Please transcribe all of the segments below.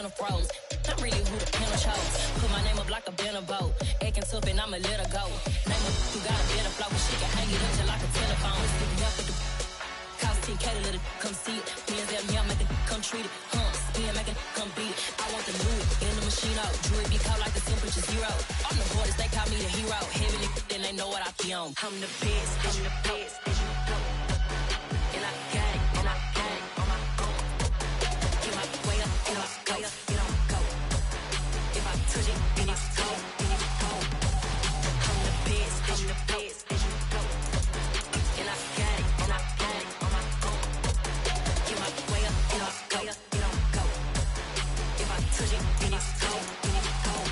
center froze. I'm really who the pen chose. Put my name up like a banner boat. Acting tough and I'ma let her go. Name up who got a better flow. She can hang it up just like a telephone. Cost 10K to let it come see it. Hands at me, I make it come treat it. Spin, make it come beat it. I want the new in the machine out. Jewelry be caught like the temperature zero. I'm the hardest, they call me the hero. Heavy then they know what I be on. I'm the best, I'm the best. And I got it, and I got it on my own. Get my way up, get my way up, get on go. If I touch it, then it's cold, then it's cold. I'm the best, I'm the best. And I got it, and I got it on my own. Get my way up, get my way up, get on go. If I touch it, then it's cold, then it's cold.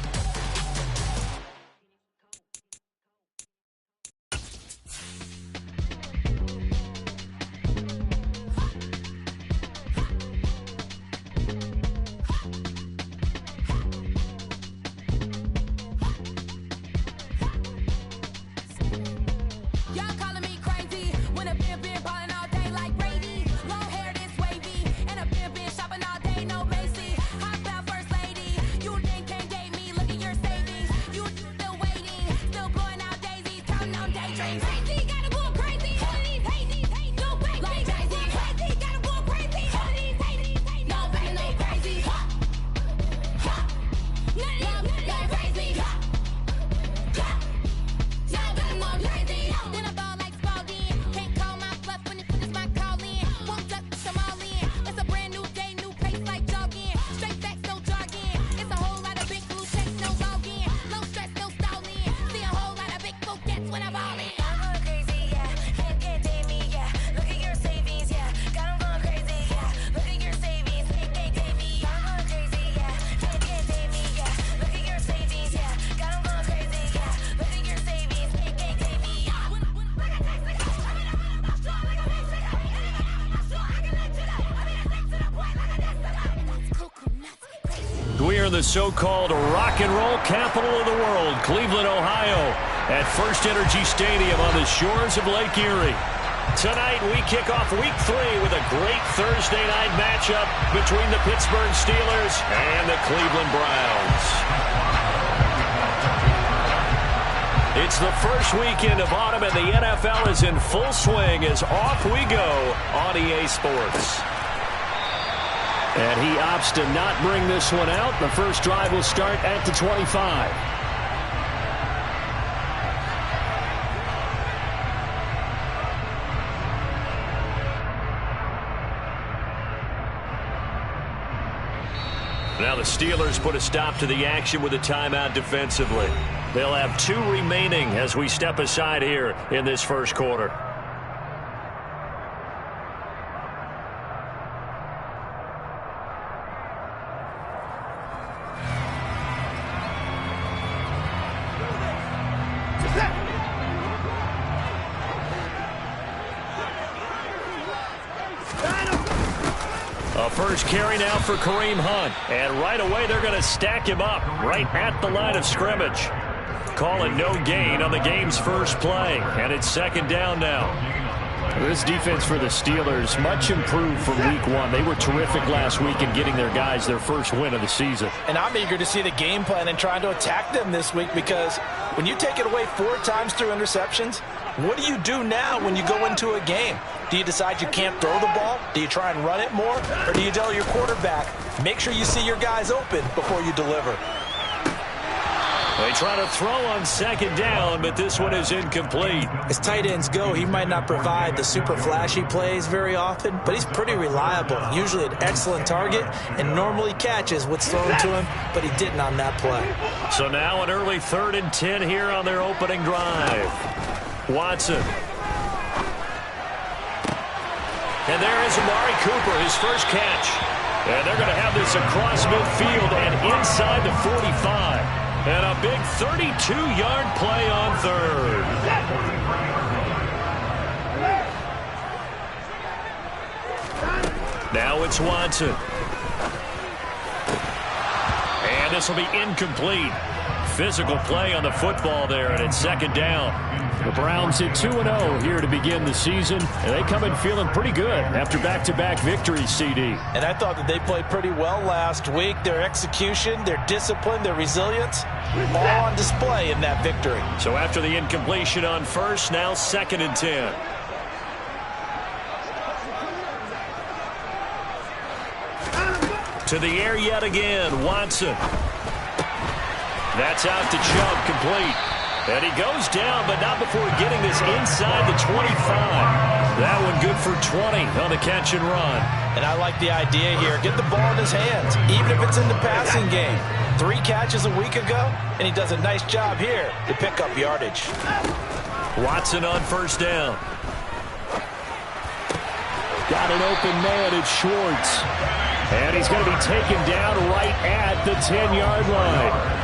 Y'all calling me crazy when a been ballin' all day like Brady. Long hair this wavy, and a been shopping all day, no Macy. Hot out first lady, you think can't date me? Look at your savings, you still waiting, still blowing out daisies, counting on daydreams. Crazy, gotta go crazy. All of these hate, no crazy. Like Jay-Z, crazy, gotta go crazy. All of these hate, no crazy, no crazy. None of these crazy. Y'all got more crazy. Then I ball like Spalding. Can't call my bluff when it's my call in. Won't duck, I'm all in. It's a brand new day, new pace like jogging. Straight facts, no jargon. It's a whole lot of big blue checks, no login. No stress, no stalling. See a whole lot of big blue gets when I ball in. I'm going crazy, yeah. Can't date me, yeah. Look at your savings, yeah. Got 'em going crazy, yeah. Look at your savings, can't date me. I'm going crazy, yeah. Can't date me, yeah. Look at your savings, yeah. Got 'em going crazy, yeah. Look at your savings, can't date me. We are in the so-called rock and roll capital of the world, Cleveland, Ohio, at First Energy Stadium on the shores of Lake Erie. Tonight, we kick off Week 3 with a great Thursday night matchup between the Pittsburgh Steelers and the Cleveland Browns. It's the first weekend of autumn, and the NFL is in full swing as off we go on EA Sports. And he opts to not bring this one out. The first drive will start at the 25. Now the Steelers put a stop to the action with a timeout defensively. They'll have 2 remaining as we step aside here in this first quarter. A first carry now for Kareem Hunt. And right away, they're going to stack him up right at the line of scrimmage. Calling no gain on the game's first play. And it's second down now. This defense for the Steelers, much improved from Week 1. They were terrific last week in getting their guys their first win of the season. And I'm eager to see the game plan and trying to attack them this week, because when you take it away 4 times through interceptions, what do you do now when you go into a game? Do you decide you can't throw the ball? Do you try and run it more? Or do you tell your quarterback, make sure you see your guys open before you deliver? They try to throw on second down, but this one is incomplete. As tight ends go, he might not provide the super flashy plays very often, but he's pretty reliable, usually an excellent target, and normally catches what's thrown to him, but he didn't on that play. So now an early 3rd and 10 here on their opening drive. Watson. And there is Amari Cooper, his first catch. And they're going to have this across midfield and inside the 45. And a big 32-yard play on 3rd. Now it's Watson. And this will be incomplete. physical play on the football there, and it's second down. The Browns at 2-0 here to begin the season, and they come in feeling pretty good after back-to-back victories, CD. And I thought that they played pretty well last week. Their execution, their discipline, their resilience, all on display in that victory. So after the incompletion on first, now 2nd and 10. To the air yet again, Watson. That's out to Chubb, complete. And he goes down, but not before getting this inside the 25. That one good for 20 on the catch and run. And I like the idea here. Get the ball in his hands, even if it's in the passing game. 3 catches a week ago, and he does a nice job here to pick up yardage. Watson on first down. Got an open man at Schwartz. And he's going to be taken down right at the 10-yard line.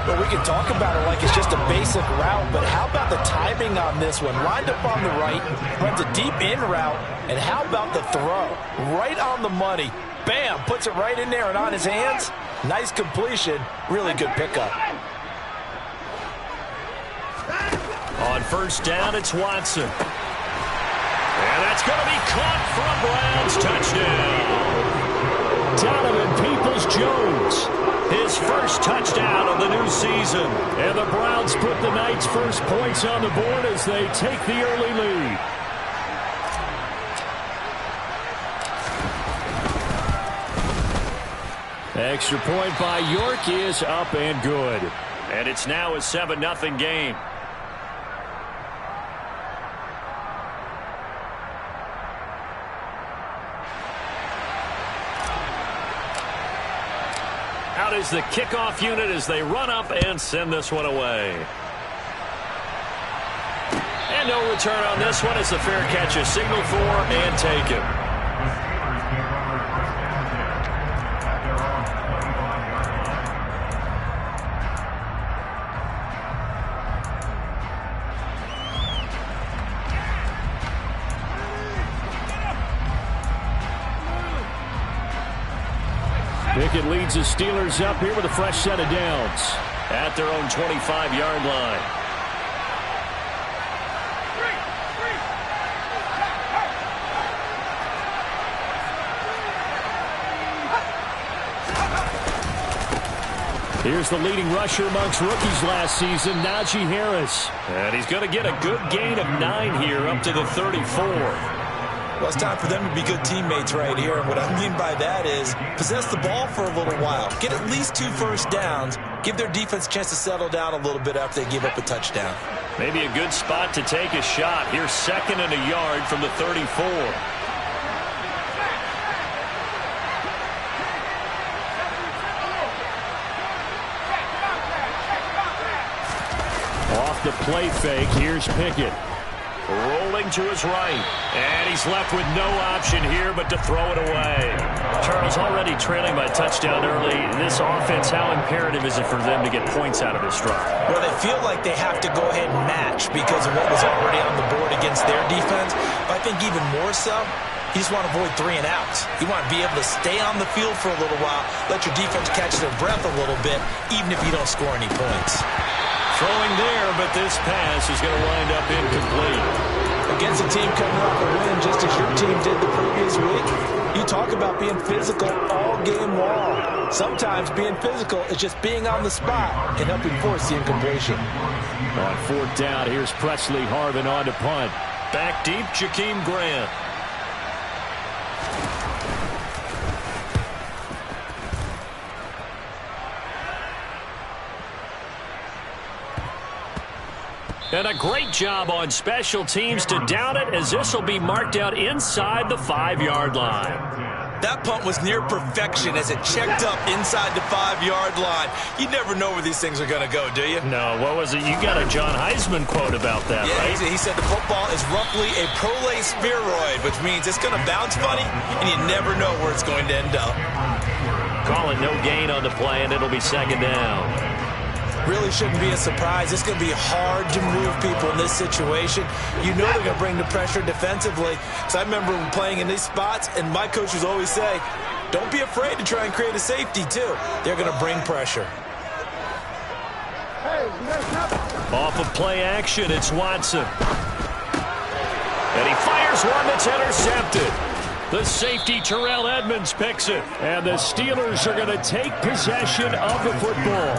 Well, we can talk about it like it's just a basic route, but how about the timing on this one? Lined up on the right, runs a deep in route, and how about the throw? Right on the money. Bam, puts it right in there and on his hands. Nice completion, really good pickup. On first down, it's Watson. And that's going to be caught for a Browns touchdown. Donovan Peoples-Jones. His first touchdown of the new season. And the Browns put the Knights' first points on the board as they take the early lead. Extra point by York is up and good. And it's now a 7-0 game. Out is the kickoff unit as they run up and send this one away. And no return on this one as the fair catch is signaled for and taken. Pickett leads the Steelers up here with a fresh set of downs. At their own 25-yard line. Here's the leading rusher amongst rookies last season, Najee Harris. And he's going to get a good gain of 9 here up to the 34. Well, it's time for them to be good teammates right here. And what I mean by that is possess the ball for a little while. Get at least 2 first downs. Give their defense a chance to settle down a little bit after they give up a touchdown. Maybe a good spot to take a shot. Here's 2nd and a yard from the 34. Off the play fake, here's Pickett. Rolling to his right. And he's left with no option here but to throw it away. Charles, already trailing by touchdown early. This offense, how imperative is it for them to get points out of this drive? Well, they feel like they have to go ahead and match because of what was already on the board against their defense. But I think even more so, you just want to avoid 3 and outs. You want to be able to stay on the field for a little while, let your defense catch their breath a little bit, even if you don't score any points. Throwing there, but this pass is going to wind up incomplete. Against a team coming off a win just as your team did the previous week, you talk about being physical all game long. Sometimes being physical is just being on the spot and helping force the incompletion. On 4th down, here's Presley Harvin on to punt. Back deep, Jakeem Grant. And a great job on special teams to down it as this will be marked out inside the 5-yard line. That punt was near perfection as it checked up inside the 5-yard line. You never know where these things are going to go, do you? No, what was it? You got a John Heisman quote about that, yeah, right? He said the football is roughly a prolate spheroid, which means it's going to bounce funny, and you never know where it's going to end up. Call it no gain on the play, and it'll be 2nd down. Really shouldn't be a surprise. It's going to be hard to move people in this situation. You know they're going to bring the pressure defensively. So I remember playing in these spots, and my coaches always say, don't be afraid to try and create a safety, too. They're going to bring pressure. Off of play action, it's Watson. And he fires one that's intercepted. The safety, Terrell Edmonds, picks it. And the Steelers are going to take possession of the football.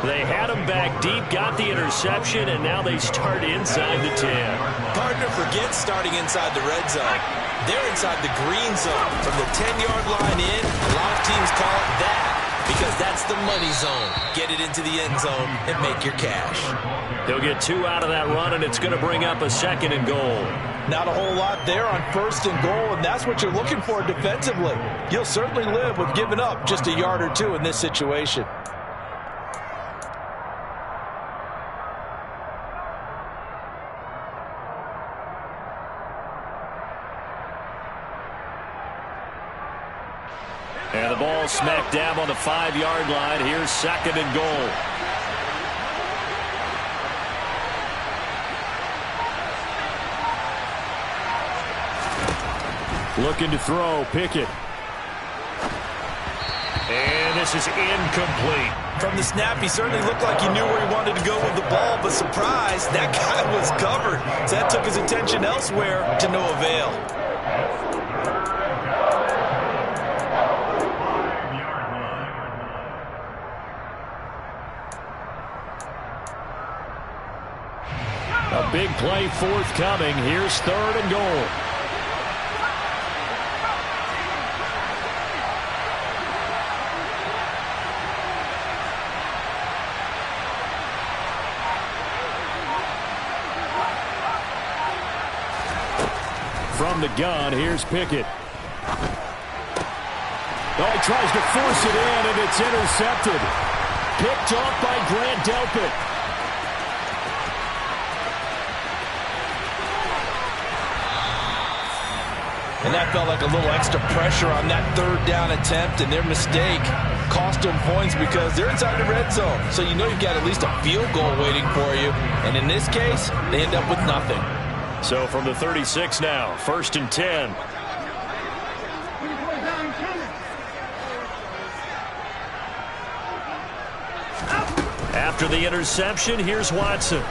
They had him back deep, got the interception, and now they start inside the 10. Partner forgets starting inside the red zone. They're inside the green zone. From the 10-yard line in, a lot of teams call it that because that's the money zone. Get it into the end zone and make your cash. They'll get 2 out of that run, and it's going to bring up a 2nd and goal. Not a whole lot there on 1st and goal, and that's what you're looking for defensively. You'll certainly live with giving up just a yard or 2 in this situation. And the ball smacked down on the 5-yard line. Here's 2nd and goal. Looking to throw, Pickett. And this is incomplete. From the snap, he certainly looked like he knew where he wanted to go with the ball, but surprise, that guy was covered. So that took his attention elsewhere to no avail. A big play forthcoming. Here's 3rd and goal. From the gun, here's Pickett. Oh, he tries to force it in, and it's intercepted. Picked off by Grant Delpit. And that felt like a little extra pressure on that 3rd down attempt, and their mistake cost them points because they're inside the red zone. So you know you've got at least a field goal waiting for you. And in this case, they end up with nothing. So from the 36 now, 1st and 10. After the interception, here's Watson.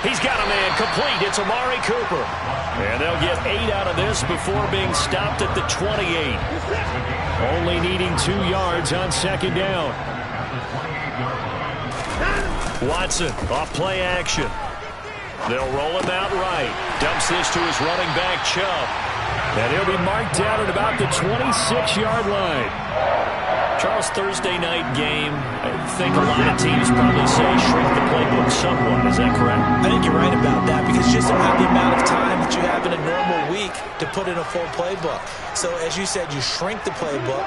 He's got a man complete. It's Amari Cooper. And they'll get 8 out of this before being stopped at the 28. Only needing 2 yards on 2nd down. Watson off play action. They'll roll him out right. Dumps this to his running back, Chubb. And he'll be marked down at about the 26-yard line. Charles, Thursday night game, I think a lot of teams probably say shrink the playbook somewhat. Is that correct? I think you're right about that because you just don't have the amount of time that you have in a normal week to put in a full playbook. So as you said, you shrink the playbook,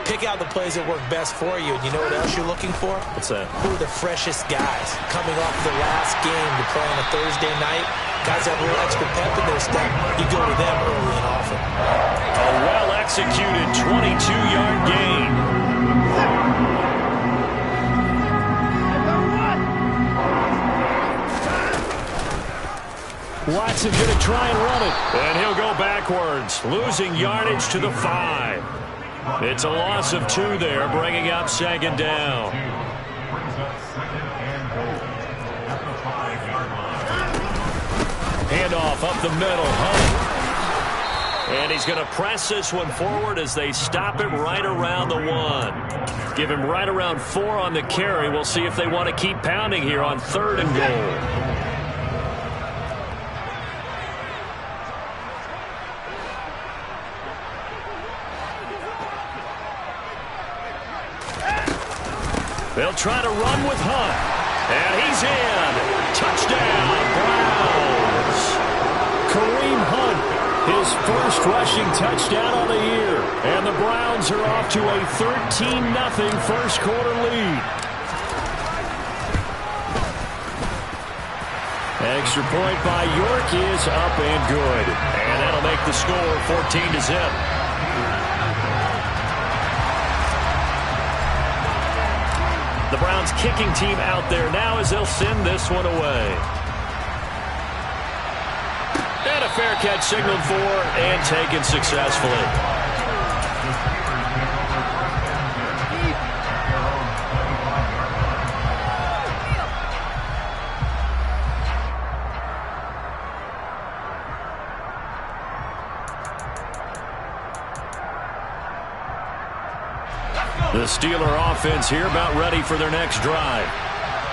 pick out the plays that work best for you. And you know what else you're looking for? What's that? Who are the freshest guys coming off the last game to play on a Thursday night? Guys have a little extra pep in their step. You go to them early and often. A well-executed 22-yard gain. Watson going to try and run it. And he'll go backwards, losing yardage to the 5. It's a loss of 2 there, bringing up 2nd down. Handoff up the middle. Hunt. And he's going to press this one forward as they stop it right around the 1. Give him right around 4 on the carry. We'll see if they want to keep pounding here on 3rd and goal. They'll try to run with Hunt. And he's in. Touchdown, Browns. Kareem Hunt, his first rushing touchdown on the year. And the Browns are off to a 13-0 first quarter lead. Extra point by York is up and good. And that'll make the score 14-0. The Browns kicking team out there now as they'll send this one away. And a fair catch signaled for and taken successfully. The Steeler offense here about ready for their next drive.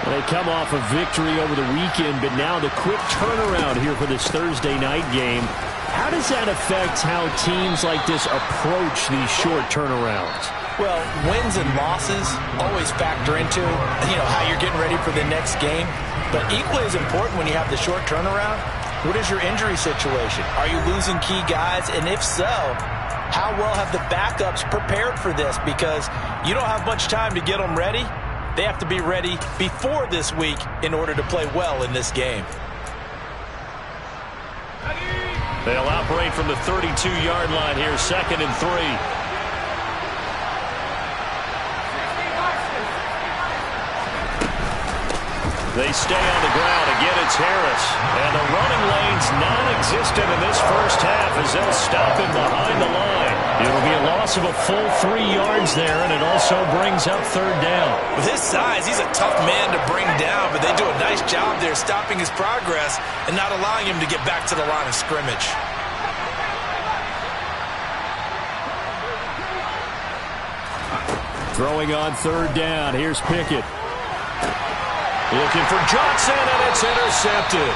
They come off a victory over the weekend, but now the quick turnaround here for this Thursday night game. How does that affect how teams like this approach these short turnarounds? Well, wins and losses always factor into, how you're getting ready for the next game. But equally as important when you have the short turnaround, what is your injury situation? Are you losing key guys? And if so, how well have the backups prepared for this? Because you don't have much time to get them ready. They have to be ready before this week in order to play well in this game. They'll operate from the 32-yard line here, 2nd and 3. They stay on the ground. Again, it's Harris. And the running lane's non-existent in this first half as they'll stop him behind the line. It'll be a loss of a full 3 yards there, and it also brings up 3rd down. With his size, he's a tough man to bring down, but they do a nice job there stopping his progress and not allowing him to get back to the line of scrimmage. Throwing on 3rd down. Here's Pickett. Looking for Johnson, and it's intercepted.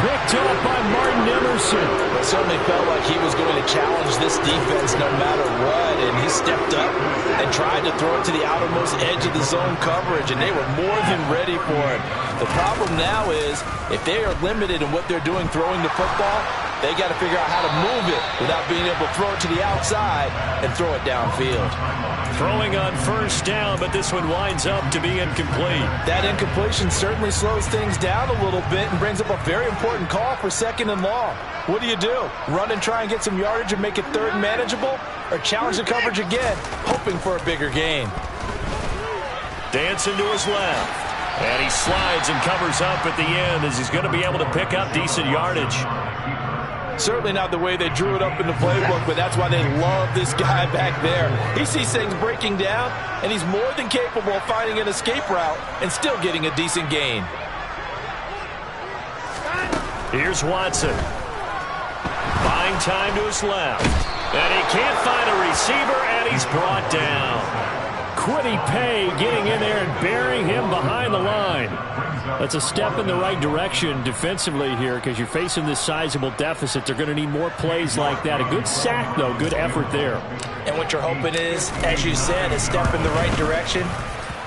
Picked up by Martin Emerson. It certainly felt like he was going to challenge this defense no matter what, and he stepped up and tried to throw it to the outermost edge of the zone coverage, and they were more than ready for it. The problem now is if they are limited in what they're doing throwing the football, they got to figure out how to move it without being able to throw it to the outside and throw it downfield. Throwing on 1st down, but this one winds up to be incomplete. That incompletion certainly slows things down a little bit and brings up a very important call for 2nd and long. What do? Run and try and get some yardage and make it 3rd manageable? Or challenge the coverage again, hoping for a bigger gain? Dancing to his left. And he slides and covers up at the end as he's going to be able to pick up decent yardage. Certainly not the way they drew it up in the playbook, but that's why they love this guy back there. He sees things breaking down, and he's more than capable of finding an escape route and still getting a decent gain. Here's Watson. Buying time to his left. And he can't find a receiver, and he's brought down. Kwity Paye getting in there and burying him behind the line. That's a step in the right direction defensively here because you're facing this sizable deficit. They're going to need more plays like that. A good sack, though. Good effort there. And what you're hoping is, as you said, a step in the right direction,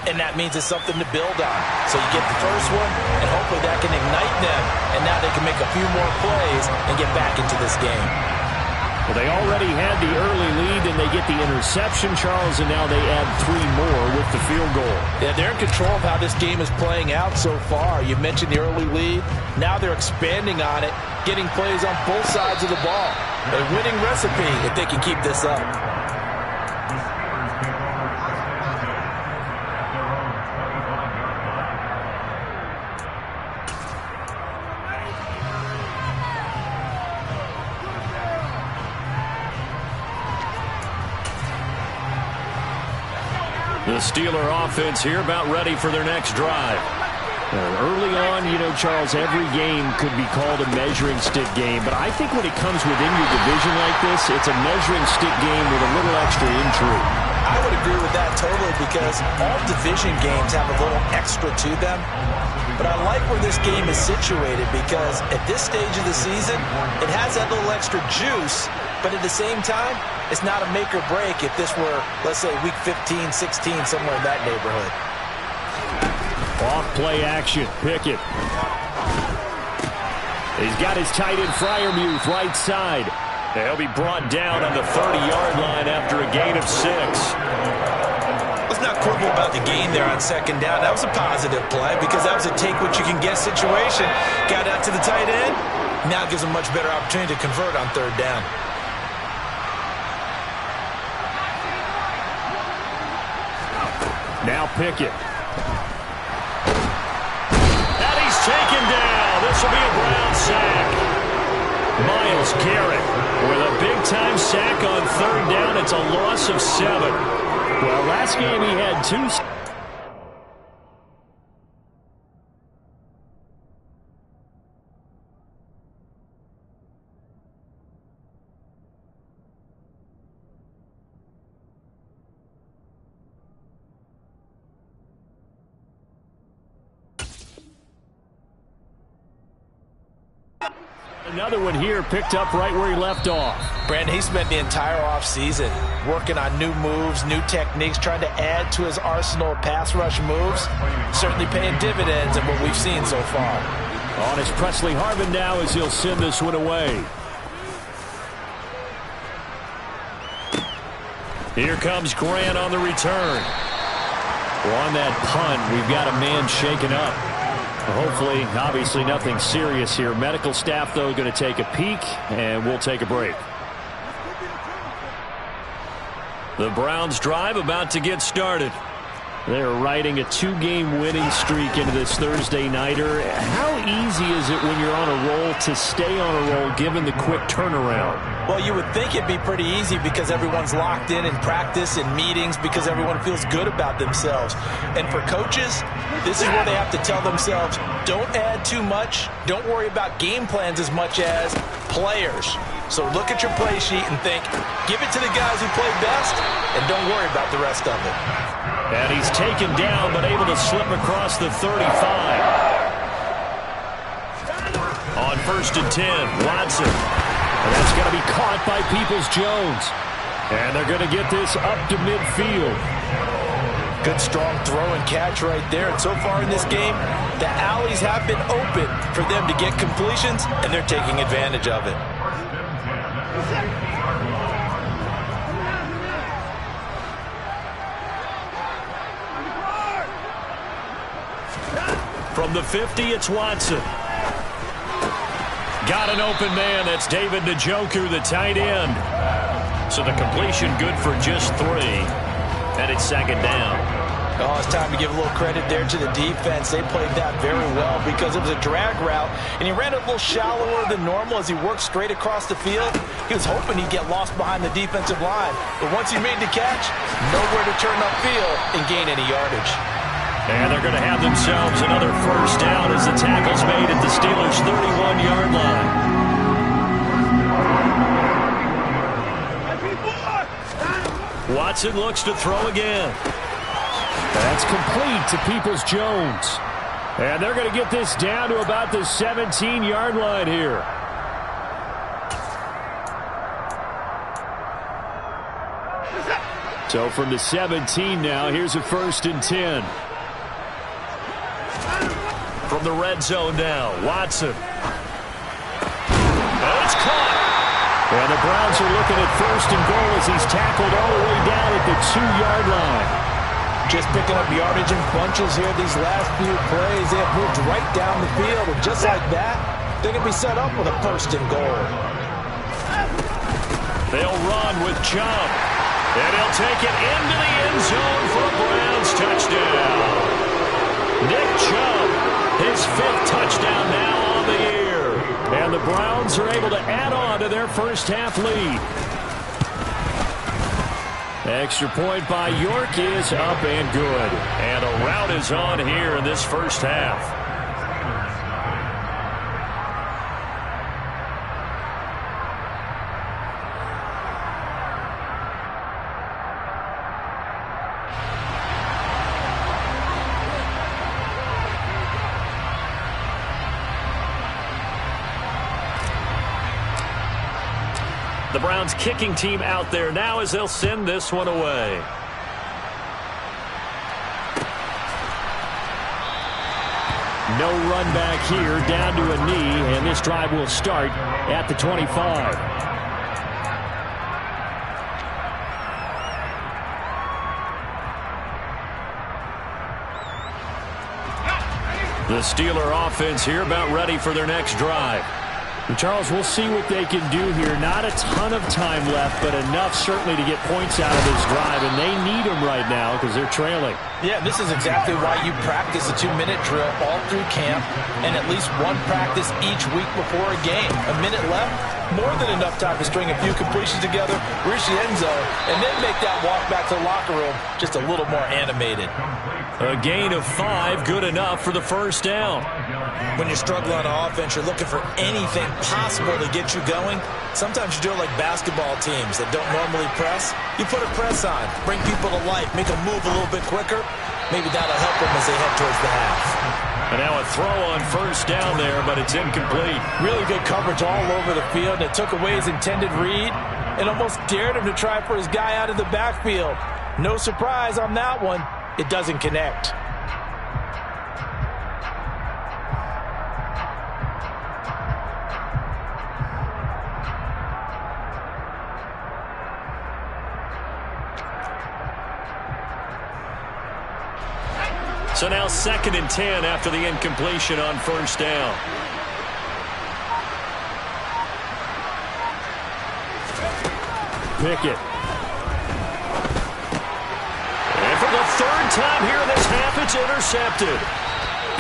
and that means it's something to build on. So you get the first one, and hopefully that can ignite them, and now they can make a few more plays and get back into this game. Well, they already had the early lead, and they get the interception, Charles, and now they add 3 more with the field goal. Yeah, they're in control of how this game is playing out so far. You mentioned the early lead. Now they're expanding on it, getting plays on both sides of the ball. A winning recipe if they can keep this up. The Steeler offense here about ready for their next drive. Early on, Charles, every game could be called a measuring stick game, but I think when it comes within your division like this, it's a measuring stick game with a little extra intrigue. I would agree with that totally because all division games have a little extra to them. But I like where this game is situated because at this stage of the season, it has that little extra juice, but at the same time, it's not a make or break if this were, let's say, week 15, 16, somewhere in that neighborhood. Off play action, Pickett. He's got his tight end Freiermuth right side. He'll be brought down on the 30-yard line after a gain of 6. Let's not quibble about the gain there on 2nd down. That was a positive play because that was a take-what-you-can-get situation. Got out to the tight end. Now gives him much better opportunity to convert on 3rd down. Now Pickett. And he's taken down. This will be a Brown sack. Myles Garrett with a big-time sack on 3rd down. It's a loss of 7. Well, last game he had 2. Another one here picked up right where he left off. Brandon, he spent the entire offseason working on new moves, new techniques, trying to add to his arsenal of pass rush moves. Certainly paying dividends in what we've seen so far. On is Presley Harvin now as he'll send this one away. Here comes Grant on the return. Well, on that punt, we've got a man shaken up. Hopefully, obviously nothing serious here. Medical staff, though, going to take a peek, and we'll take a break. The Browns drive about to get started. They're riding a 2-game winning streak into this Thursday nighter. How easy is it when you're on a roll to stay on a roll given the quick turnaround? Well, you would think it'd be pretty easy because everyone's locked in practice and meetings because everyone feels good about themselves. And for coaches, this is where they have to tell themselves, don't add too much. Don't worry about game plans as much as players. So look at your play sheet and think, give it to the guys who play best and don't worry about the rest of it. And he's taken down but able to slip across the 35. On 1st and 10, Watson. And that's going to be caught by Peoples-Jones. And they're going to get this up to midfield. Good strong throw and catch right there. And so far in this game, the alleys have been open for them to get completions, and they're taking advantage of it. From the 50, it's Watson. Got an open man. That's David Njoku, the tight end. So the completion good for just 3. And it's 2nd down. Oh, it's time to give a little credit there to the defense. They played that very well because it was a drag route, and he ran a little shallower than normal as he worked straight across the field. He was hoping he'd get lost behind the defensive line. But once he made the catch, nowhere to turn upfield and gain any yardage. And they're going to have themselves another 1st down as the tackle's made at the Steelers' 31-yard line. Watson looks to throw again. That's complete to Peoples-Jones. And they're going to get this down to about the 17-yard line here. So from the 17 now, here's a 1st and 10. From the red zone now, Watson. And it's caught. And the Browns are looking at 1st and goal as he's tackled all the way down at the 2-yard line. Just picking up yardage in bunches here these last few plays. They have moved right down the field, and just like that, they're going to be set up with a 1st and goal. They'll run with Chubb. And he'll take it into the end zone for a Browns touchdown. Nick Chubb, his 5th touchdown now on the year. And the Browns are able to add on to their first-half lead. Extra point by York is up and good. And a rout is on here in this first half. The Browns kicking team out there now as they'll send this one away. No run back here, down to a knee, and this drive will start at the 25. The Steeler offense here about ready for their next drive. And Charles, we'll see what they can do here. Not a ton of time left, but enough certainly to get points out of this drive, and they need them right now because they're trailing. Yeah, this is exactly why you practice a 2-minute drill all through camp and at least one practice each week before a game. A minute left, more than enough time to string a few completions together, reach the end zone, and then make that walk back to the locker room just a little more animated. A gain of 5, good enough for the 1st down. When you're struggling on offense, you're looking for anything possible to get you going. Sometimes you do it like basketball teams that don't normally press. You put a press on, bring people to life, make them move a little bit quicker. Maybe that'll help them as they head towards the half. And now a throw on first down there, but it's incomplete. Really good coverage all over the field. And it took away his intended read and almost dared him to try for his guy out of the backfield. No surprise on that one. It doesn't connect. So now 2nd and 10 after the incompletion on first down. Pickett. And for the 3rd time here this half, it's intercepted.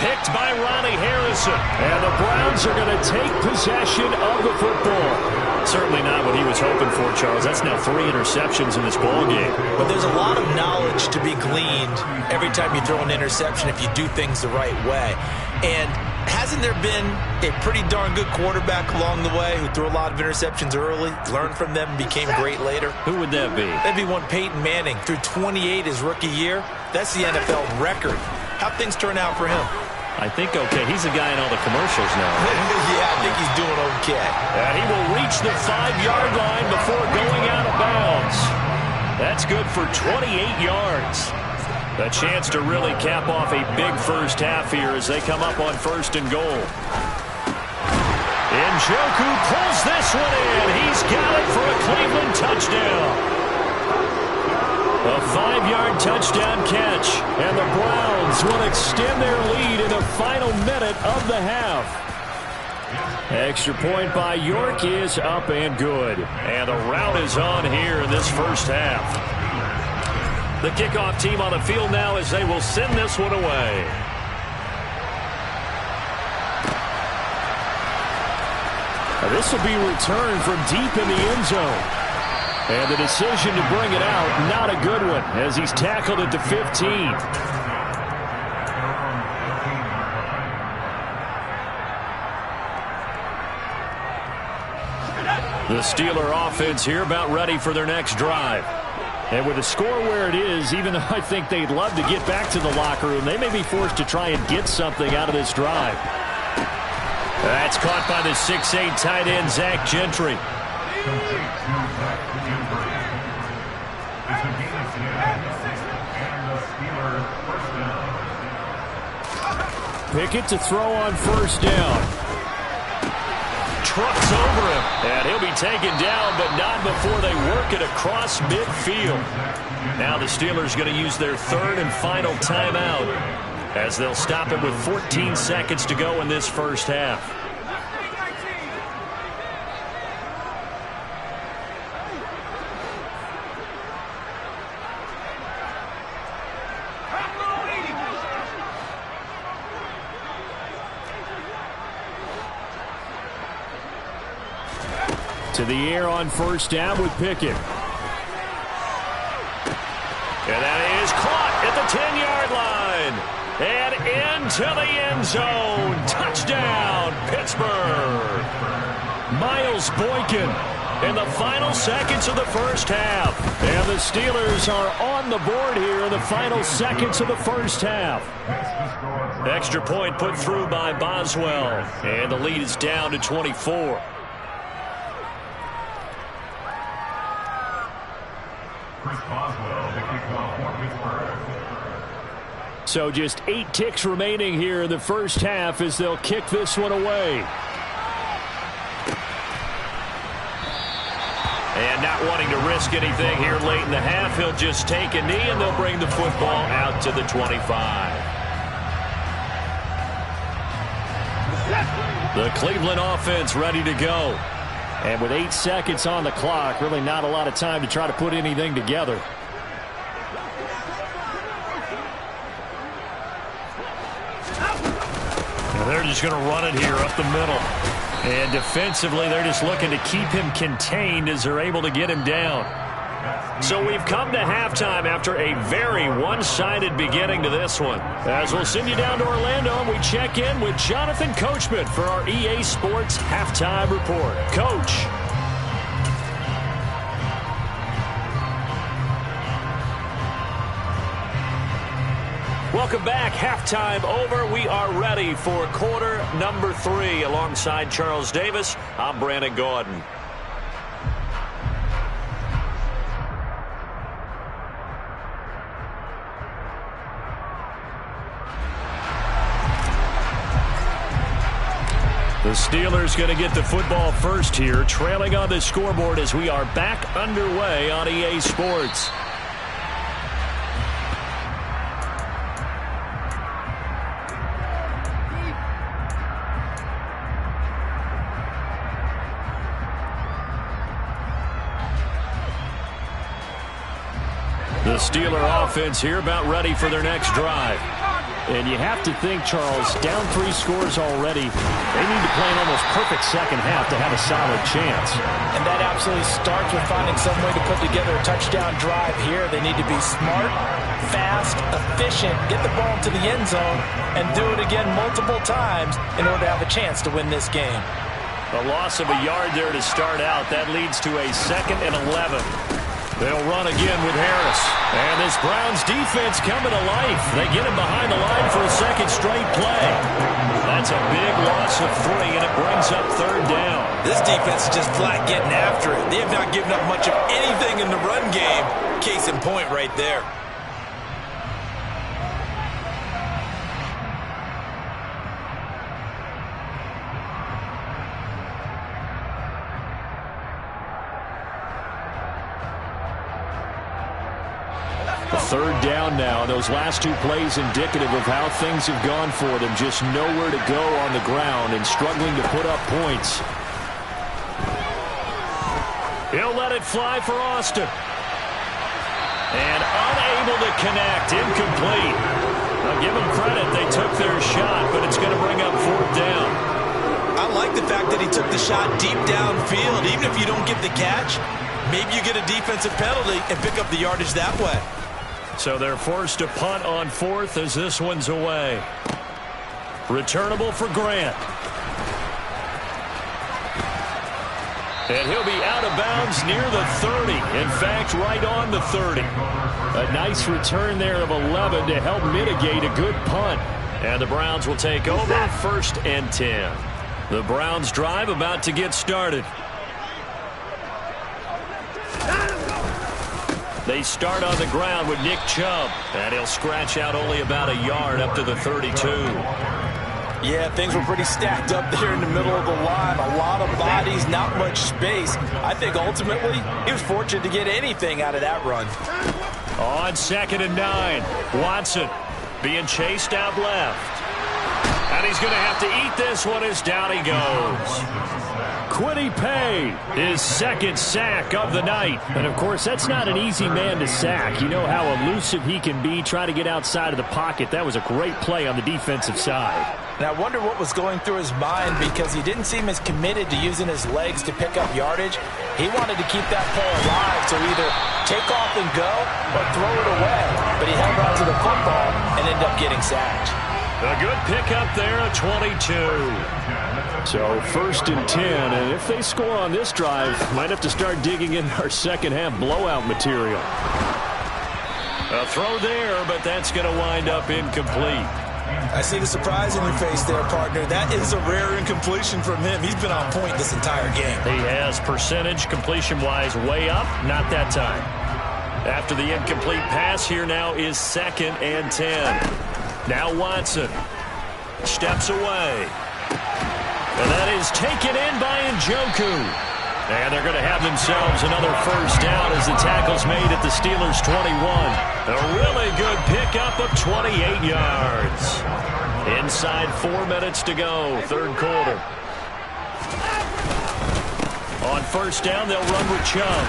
Picked by Ronnie Harrison. And the Browns are going to take possession of the football. Certainly not what he was hoping for, Charles. That's now 3 interceptions in this ball game. But there's a lot of knowledge to be gleaned every time you throw an interception if you do things the right way. And hasn't there been a pretty darn good quarterback along the way who threw a lot of interceptions early, learned from them, and became great later? Who would that be? That'd be one Peyton Manning. Threw 28 his rookie year. That's the NFL record. How'd things turn out for him? I think okay. He's the guy in all the commercials now. Yeah, I think he's doing okay. And he will reach the 5-yard line before going out of bounds. That's good for 28 yards. A chance to really cap off a big first half here as they come up on 1st and goal. Njoku pulls this one in. He's got it for a Cleveland touchdown. A 5-yard touchdown catch, and the Browns will extend their lead in the final minute of the half. Extra point by York is up and good. And the rout is on here in this first half. The kickoff team on the field now as they will send this one away. This will be returned from deep in the end zone. And the decision to bring it out, not a good one, as he's tackled at the 15. The Steeler offense here about ready for their next drive. And with the score where it is, even though I think they'd love to get back to the locker room, they may be forced to try and get something out of this drive. That's caught by the 6'8" tight end, Zach Gentry. Pickett to throw on first down. Trucks over him, and he'll be taken down, but not before they work it across midfield. Now the Steelers going to use their 3rd and final timeout as they'll stop it with 14 seconds to go in this first half. To the air on first down with Pickett. And that is caught at the 10-yard line. And into the end zone. Touchdown, Pittsburgh. Miles Boykin in the final seconds of the first half. And the Steelers are on the board here in the final seconds of the first half. Extra point put through by Boswell. And the lead is down to 24. So just 8 ticks remaining here in the first half as they'll kick this one away. And not wanting to risk anything here late in the half, he'll just take a knee and they'll bring the football out to the 25. The Cleveland offense ready to go. And with 8 seconds on the clock, really not a lot of time to try to put anything together. And they're just going to run it here up the middle. And defensively, they're just looking to keep him contained as they're able to get him down. So we've come to halftime after a very one-sided beginning to this one. As we'll send you down to Orlando, and we check in with Jonathan Coachman for our EA Sports Halftime Report. Coach. Welcome back. Halftime over. We are ready for quarter number 3. Alongside Charles Davis, I'm Brandon Gaudin. The Steelers going to get the football first here, trailing on the scoreboard as we are back underway on EA Sports. The Steeler offense here about ready for their next drive. And you have to think, Charles, down 3 scores already. They need to play an almost perfect second half to have a solid chance. And that absolutely starts with finding some way to put together a touchdown drive here. They need to be smart, fast, efficient, get the ball to the end zone, and do it again multiple times in order to have a chance to win this game. A loss of a yard there to start out. That leads to a 2nd and 11. They'll run again with Harris. And this Browns defense coming to life. They get him behind the line for a second straight play. That's a big loss of 3, and it brings up 3rd down. This defense is just flat getting after it. They have not given up much of anything in the run game. Case in point right there. Third down now. Those last 2 plays indicative of how things have gone for them. Just nowhere to go on the ground and struggling to put up points. He'll let it fly for Austin. And unable to connect. Incomplete. I'll give them credit. They took their shot, but it's going to bring up 4th down. I like the fact that he took the shot deep downfield. Even if you don't get the catch, maybe you get a defensive penalty and pick up the yardage that way. So they're forced to punt on 4th as this one's away. Returnable for Grant. And he'll be out of bounds near the 30. In fact, right on the 30. A nice return there of 11 to help mitigate a good punt. And the Browns will take over 1st and 10. The Browns drive about to get started. They start on the ground with Nick Chubb, and he'll scratch out only about a yard up to the 32. Yeah, things were pretty stacked up there in the middle of the line. A lot of bodies, not much space. I think ultimately he was fortunate to get anything out of that run. On 2nd and 9, Watson being chased out left. And he's going to have to eat this one as down he goes. Kwity Paye, his 2nd sack of the night. And, of course, that's not an easy man to sack. You know how elusive he can be, try to get outside of the pocket. That was a great play on the defensive side. And I wonder what was going through his mind, because he didn't seem as committed to using his legs to pick up yardage. He wanted to keep that play alive, so either take off and go or throw it away. But he held on to the football and ended up getting sacked. A good pickup there, a 22. So 1st and 10, and if they score on this drive, might have to start digging in our second half blowout material. A throw there, but that's going to wind up incomplete. I see the surprise in your face there, partner. That is a rare incompletion from him. He's been on point this entire game. He has percentage completion-wise way up, not that time. After the incomplete pass, here now is 2nd and 10. Now Watson steps away. And that is taken in by Njoku. And they're going to have themselves another 1st down as the tackle's made at the Steelers' 21. A really good pickup of 28 yards. Inside 4 minutes to go, 3rd quarter. On 1st down, they'll run with Chubb.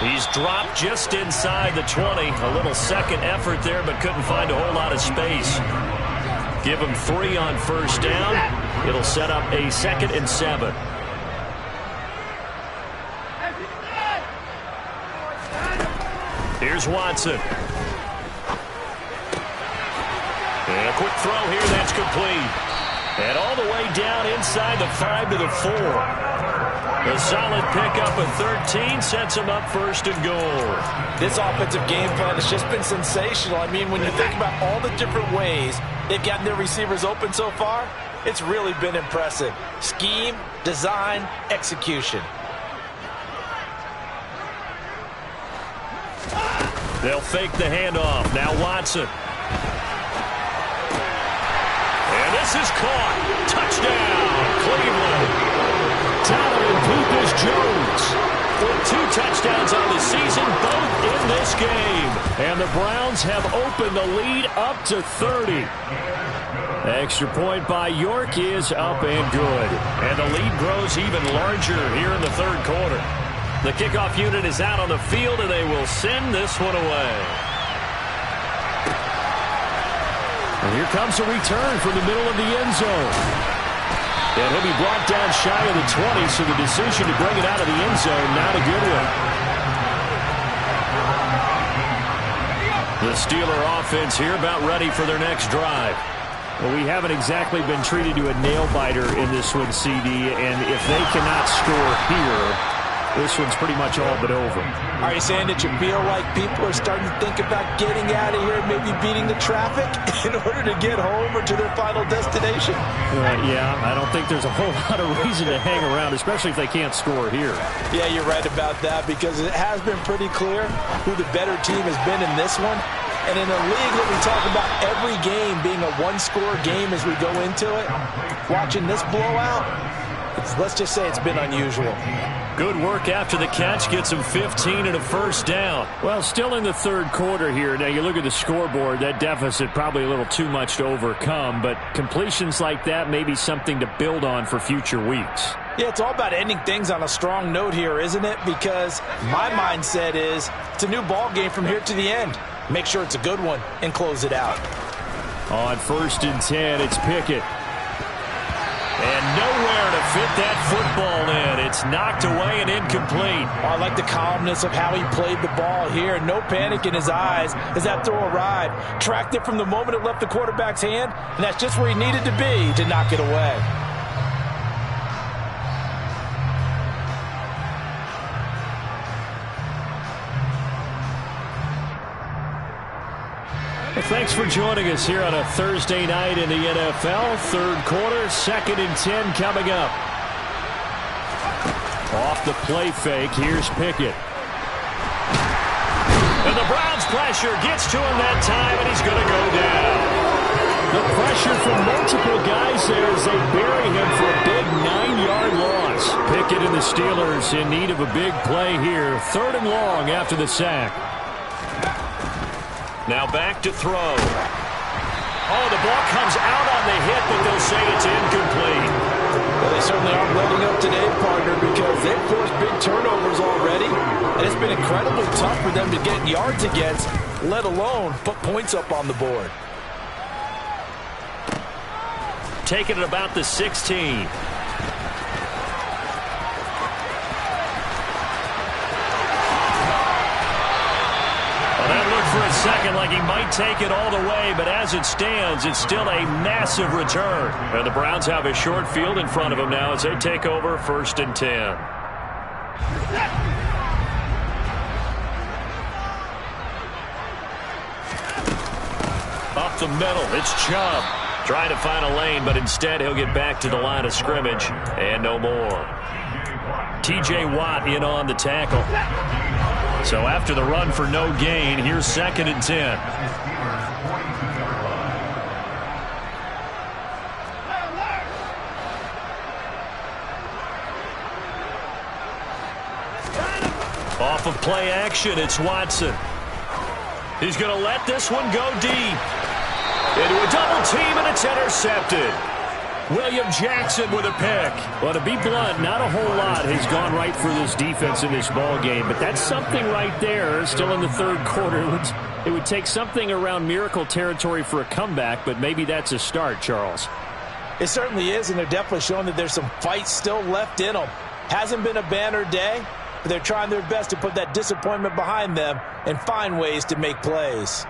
He's dropped just inside the 20. A little second effort there, but couldn't find a whole lot of space. Give him 3 on 1st down. It'll set up a 2nd and 7. Here's Watson. And a quick throw here, that's complete. And all the way down inside the 5 to the 4. A solid pickup of 13 sets him up first and goal. This offensive game plan has just been sensational. I mean, when you think about all the different ways they've gotten their receivers open so far, it's really been impressive. Scheme, design, execution. They'll fake the handoff. Now Watson. And this is caught. Touchdown, Cleveland. Donovan Peoples-Jones With 2 touchdowns on the season, both in this game. And the Browns have opened the lead up to 30. Extra point by York is up and good. And the lead grows even larger here in the third quarter. The kickoff unit is out on the field, and they will send this one away. And here comes a return from the middle of the end zone. And he'll be brought down shy of the 20, so the decision to bring it out of the end zone, not a good one. The Steeler offense here about ready for their next drive. Well, we haven't exactly been treated to a nail-biter in this one, CD, and if they cannot score here, this one's pretty much all but over. Are you saying that you feel like people are starting to think about getting out of here, maybe beating the traffic in order to get home or to their final destination? Yeah, I don't think there's a whole lot of reason to hang around, especially if they can't score here. Yeah, you're right about that, because it has been pretty clear who the better team has been in this one. And in a league that we talk about every game being a one-score game as we go into it, watching this blowout, let's just say it's been unusual. Good work after the catch. Gets him 15 and a first down. Well, still in the third quarter here. Now, you look at the scoreboard, that deficit probably a little too much to overcome, but completions like that may be something to build on for future weeks. Yeah, it's all about ending things on a strong note here, isn't it? Because my mindset is it's a new ball game from here to the end. Make sure it's a good one and close it out. On 1st and 10, it's Pickett. And nowhere to fit that football in. It's knocked away and incomplete. I like the calmness of how he played the ball here. No panic in his eyes as that throw arrived. Tracked it from the moment it left the quarterback's hand, and that's just where he needed to be to knock it away. Thanks for joining us here on a Thursday night in the NFL. Third quarter, 2nd and 10 coming up. Off the play fake, here's Pickett. And the Browns pressure gets to him that time, and he's going to go down. The pressure from multiple guys there as they bury him for a big 9-yard loss. Pickett and the Steelers in need of a big play here. 3rd and long after the sack. Now back to throw. Oh, the ball comes out on the hit, but they'll say it's incomplete. Well, they certainly aren't letting up today, partner, because they've forced big turnovers already, and it's been incredibly tough for them to get yards against, let alone put points up on the board. Taking it about the 16. For a second like he might take it all the way, but as it stands, it's still a massive return. And the Browns have a short field in front of them now as they take over 1st and 10. Up the middle, it's Chubb. Trying to find a lane, but instead he'll get back to the line of scrimmage and no more. T.J. Watt in on the tackle. So after the run for no gain, here's 2nd and 10. Off of play action, it's Watson. He's going to let this one go deep. Into a double team, and it's intercepted. William Jackson with a pick. Well, to be blunt, not a whole lot has gone right for this defense in this ball game, but that's something right there. Still in the third quarter. It would take something around miracle territory for a comeback, but maybe that's a start, Charles. It certainly is, and they're definitely showing that there's some fight still left in them. Hasn't been a banner day, but they're trying their best to put that disappointment behind them and find ways to make plays.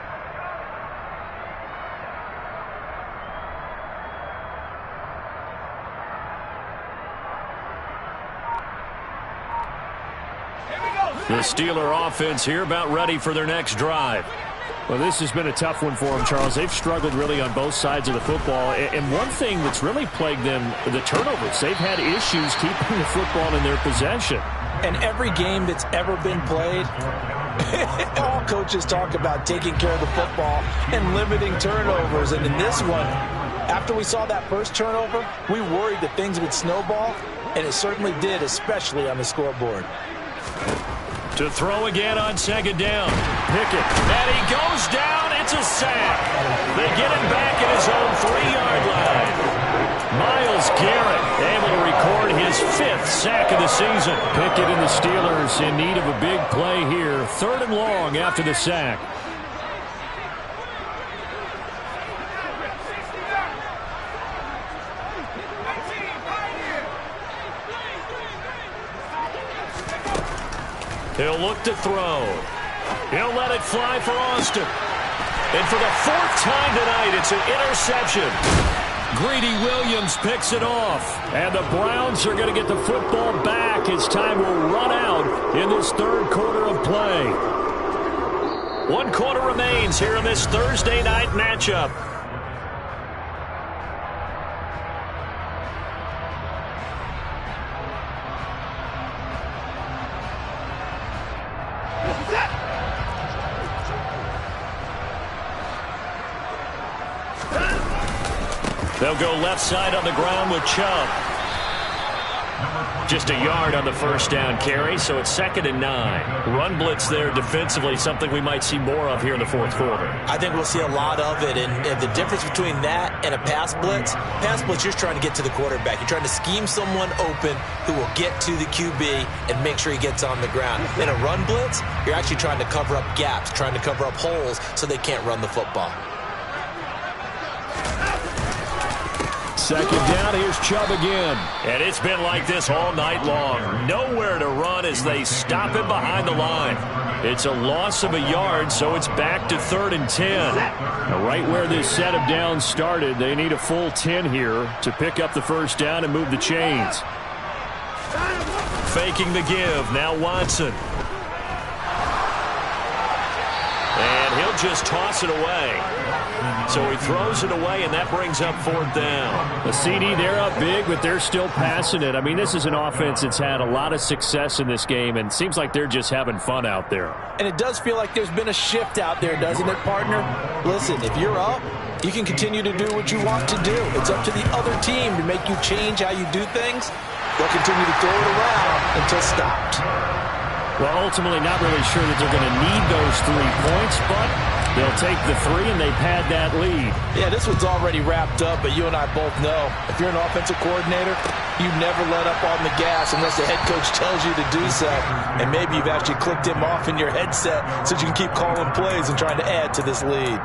The Steeler offense here about ready for their next drive. Well, this has been a tough one for them, Charles. They've struggled really on both sides of the football. And one thing that's really plagued them, the turnovers. They've had issues keeping the football in their possession. And every game that's ever been played, all coaches talk about taking care of the football and limiting turnovers. And in this one, after we saw that first turnover, we worried that things would snowball, and it certainly did, especially on the scoreboard. To throw again on second down. Pickett. And he goes down. It's a sack. They get him back at his own 3-yard line. Myles Garrett able to record his 5th sack of the season. Pickett and the Steelers in need of a big play here. 3rd and long after the sack. He'll look to throw. He'll let it fly for Austin. And for the 4th time tonight, it's an interception. Greedy Williams picks it off. And the Browns are going to get the football back as time will run out in this 3rd quarter of play. 1 quarter remains here in this Thursday night matchup. They'll go left side on the ground with Chubb. Just a yard on the first down carry, so it's 2nd and 9. Run blitz there defensively, something we might see more of here in the 4th quarter. I think we'll see a lot of it, and the difference between that and a pass blitz, you're trying to get to the quarterback. You're trying to scheme someone open who will get to the QB and make sure he gets on the ground. In a run blitz, you're actually trying to cover up gaps, trying to cover up holes so they can't run the football. 2nd down, here's Chubb again. And it's been like this all night long. Nowhere to run as they stop him behind the line. It's a loss of a yard, so it's back to 3rd and 10. Now, right where this set of downs started, they need a full 10 here to pick up the first down and move the chains. Faking the give, now Watson. And he'll just toss it away. So he throws it away, and that brings up 4th down. The CD, they're up big, but they're still passing it. I mean, this is an offense that's had a lot of success in this game, and it seems like they're just having fun out there. And it does feel like there's been a shift out there, doesn't it, partner? Listen, if you're up, you can continue to do what you want to do. It's up to the other team to make you change how you do things. They'll continue to throw it around until stopped. Well, ultimately, not really sure that they're going to need those 3 points, but they'll take the 3 and they've had that lead. Yeah, this one's already wrapped up, but you and I both know if you're an offensive coordinator, you never let up on the gas unless the head coach tells you to do so. And maybe you've actually clicked him off in your headset so you can keep calling plays and trying to add to this lead.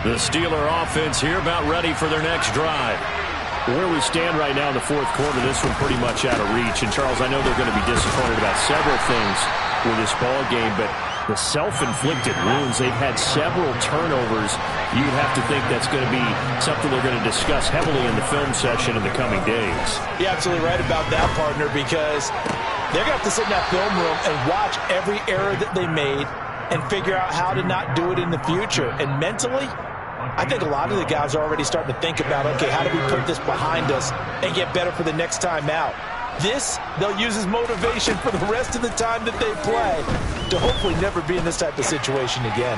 The Steeler offense here about ready for their next drive. Where we stand right now in the 4th quarter, this one pretty much out of reach. And, Charles, I know they're going to be disappointed about several things with this ball game, but the self-inflicted wounds, they've had several turnovers. You'd have to think that's going to be something they're going to discuss heavily in the film session in the coming days. You're absolutely right about that, partner, because they're going to have to sit in that film room and watch every error that they made and figure out how to not do it in the future. And mentally, I think a lot of the guys are already starting to think about, okay, how do we put this behind us and get better for the next time out? This, they'll use as motivation for the rest of the time that they play to hopefully never be in this type of situation again.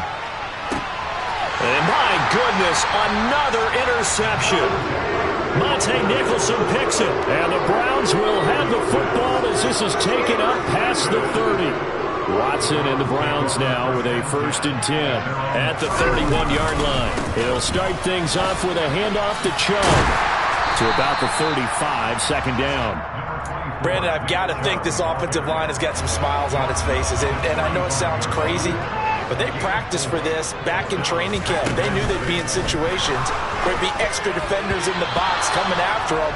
And my goodness, another interception. Monte Nicholson picks it. And the Browns will have the football as this is taken up past the 30. Watson and the Browns now with a 1st and 10 at the 31-yard line. He'll start things off with a handoff to Chubb to about the 35, 2nd down. Brandon, I've got to think this offensive line has got some smiles on its faces. And I know it sounds crazy, But they practiced for this back in training camp. They knew they'd be in situations where there'd be extra defenders in the box coming after them,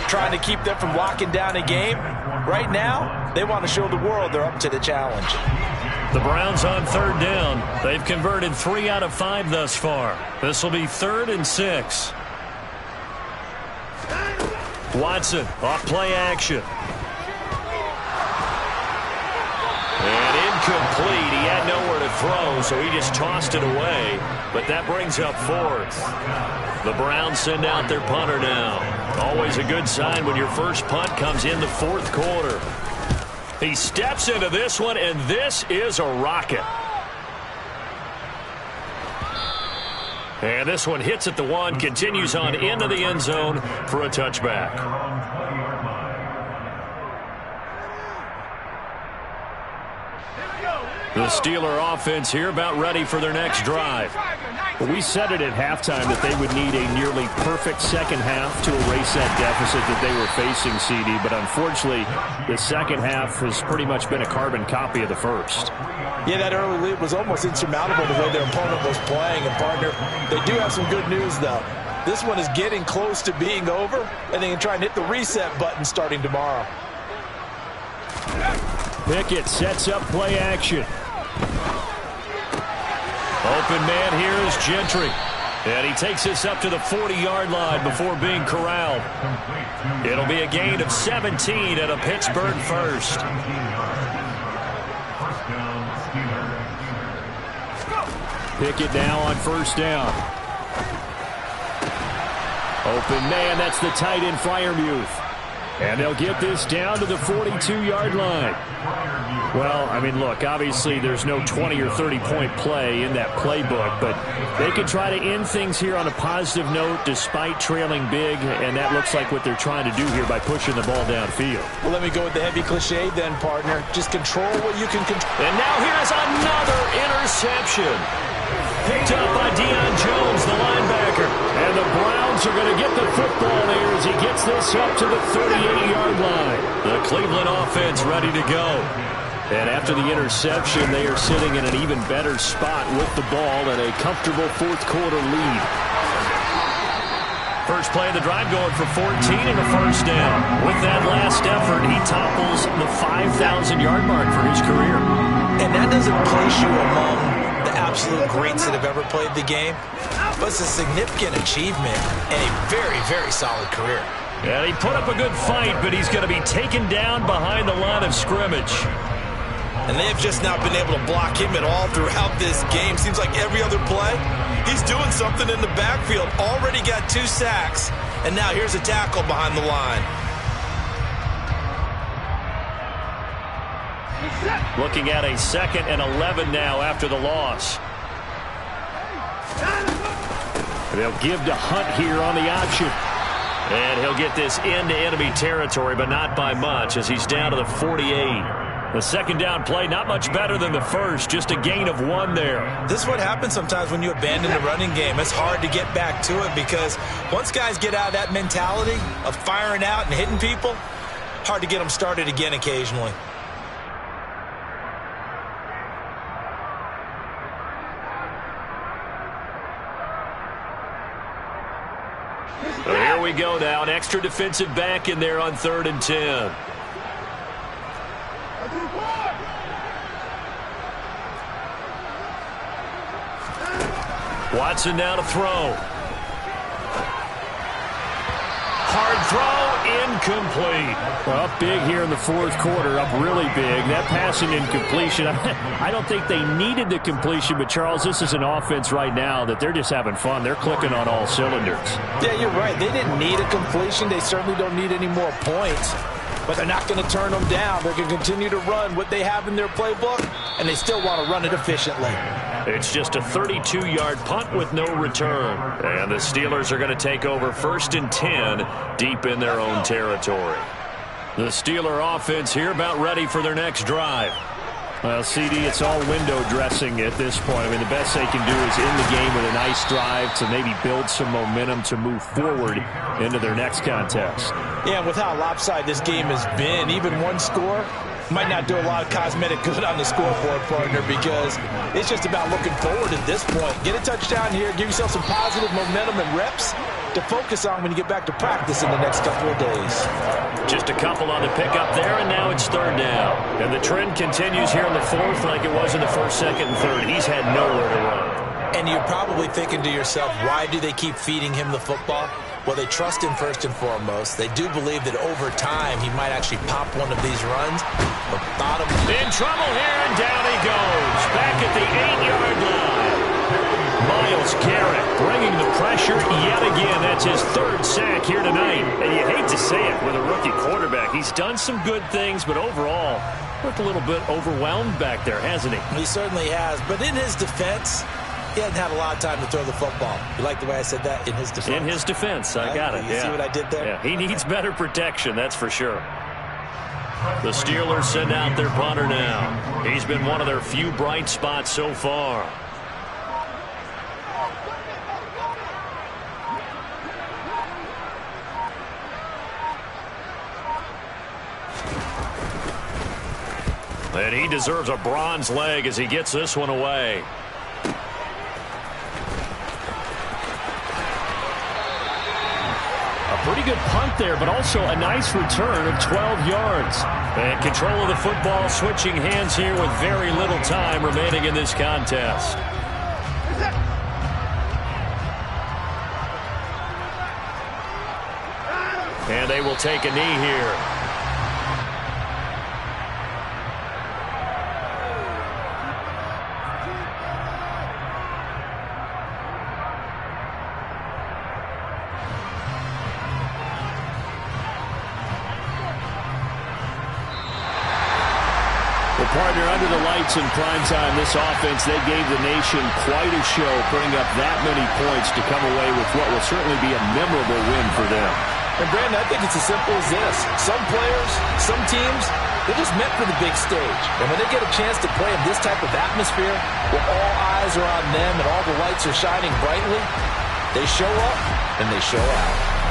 trying to keep them from locking down a game. Right now, they want to show the world they're up to the challenge. The Browns on third down. They've converted 3 out of 5 thus far. This will be 3rd and 6. Watson, off play action. And incomplete. He had nowhere to throw, so he just tossed it away. But that brings up 4th. The Browns send out their punter now. Always a good sign when your first punt comes in the 4th quarter. He steps into this one, and this is a rocket. And this one hits at the 1, continues on into the end zone for a touchback. The Steeler offense here about ready for their next drive. Well, we said it at halftime that they would need a nearly perfect second half to erase that deficit that they were facing, CD. But unfortunately, the second half has pretty much been a carbon copy of the first. Yeah, that early lead was almost insurmountable the way their opponent was playing. And, partner, they do have some good news, though. This one is getting close to being over, and they can try and hit the reset button starting tomorrow. Pickett sets up play action. Open man here is Gentry. And he takes this up to the 40-yard line before being corralled. It'll be a gain of 17 at a Pittsburgh first. Pickett now on first down. Open man, that's the tight end Freiermuth. And they'll get this down to the 42-yard line. Well, I mean, look, obviously there's no 20 or 30-point play in that playbook, but they can try to end things here on a positive note despite trailing big, and that looks like what they're trying to do here by pushing the ball downfield. Well, let me go with the heavy cliche then, partner. Just control what you can control. And now here is another interception. Picked up by Deion Jones, the linebacker. And the Browns are going to get the football here as he gets this up to the 38-yard line. The Cleveland offense ready to go. And after the interception, they are sitting in an even better spot with the ball and a comfortable 4th quarter lead. First play of the drive going for 14 and a first down. With that last effort, he topples the 5,000-yard mark for his career. And that doesn't place you among the absolute greats that have ever played the game, but it's a significant achievement and a very, very solid career. And he put up a good fight, but he's going to be taken down behind the line of scrimmage. And they have just not been able to block him at all throughout this game. Seems like every other play, he's doing something in the backfield. Already got 2 sacks, and now here's a tackle behind the line. Looking at a 2nd and 11 now after the loss. They'll give to Hunt here on the option. And he'll get this into enemy territory, but not by much as he's down to the 48. The second down play, not much better than the first, just a gain of 1 there. This is what happens sometimes when you abandon the running game. It's hard to get back to it because once guys get out of that mentality of firing out and hitting people, hard to get them started again occasionally. So here we go now, an extra defensive back in there on 3rd and 10. Watson now to throw. Hard throw, incomplete. Well, up big here in the 4th quarter, up really big. That passing incompletion, I don't think they needed the completion, but Charles, this is an offense right now that they're just having fun. They're clicking on all cylinders. Yeah, you're right. They didn't need a completion. They certainly don't need any more points, but they're not going to turn them down. They're going to continue to run what they have in their playbook, and they still want to run it efficiently. It's just a 32-yard punt with no return. And the Steelers are going to take over 1st and 10 deep in their own territory. The Steeler offense here about ready for their next drive. Well, CD, it's all window dressing at this point. I mean, the best they can do is in the game with a nice drive to maybe build some momentum to move forward into their next contest. Yeah, with how lopsided this game has been, even one score might not do a lot of cosmetic good on the scoreboard, partner, because it's just about looking forward at this point. Get a touchdown here, give yourself some positive momentum and reps to focus on when you get back to practice in the next couple of days. Just a couple on the pickup there, and now it's third down. And the trend continues here in the fourth like it was in the first, second, and third. He's had nowhere to run. And you're probably thinking to yourself, why do they keep feeding him the football? Well, they trust him first and foremost. They do believe that over time he might actually pop one of these runs. But bottom in trouble here, and down he goes. Back at the 8-yard line. Myles Garrett bringing the pressure yet again. That's his third sack here tonight. And you hate to say it with a rookie quarterback. He's done some good things, but overall, looked a little bit overwhelmed back there, hasn't he? He certainly has. But in his defense, he hasn't had a lot of time to throw the football. You like the way I said that? In his defense. In his defense. I got it. You see what I did there? Yeah, he needs better protection, that's for sure. The Steelers send out their punter now. He's been one of their few bright spots so far. And he deserves a bronze leg as he gets this one away. Pretty good punt there, but also a nice return of 12 yards. And control of the football, switching hands here with very little time remaining in this contest. And they will take a knee here. Partner, under the lights in primetime, this offense, they gave the nation quite a show, putting up that many points to come away with what will certainly be a memorable win for them. And, Brandon, I think it's as simple as this. Some players, some teams, they're just meant for the big stage. And when they get a chance to play in this type of atmosphere, where all eyes are on them and all the lights are shining brightly, they show up and they show out.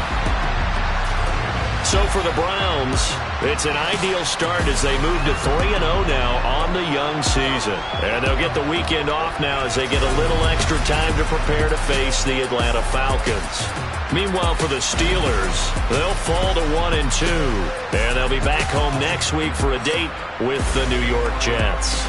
So for the Browns, it's an ideal start as they move to 3-0 now on the young season. And they'll get the weekend off now as they get a little extra time to prepare to face the Atlanta Falcons. Meanwhile, for the Steelers, they'll fall to 1-2. And they'll be back home next week for a date with the New York Jets.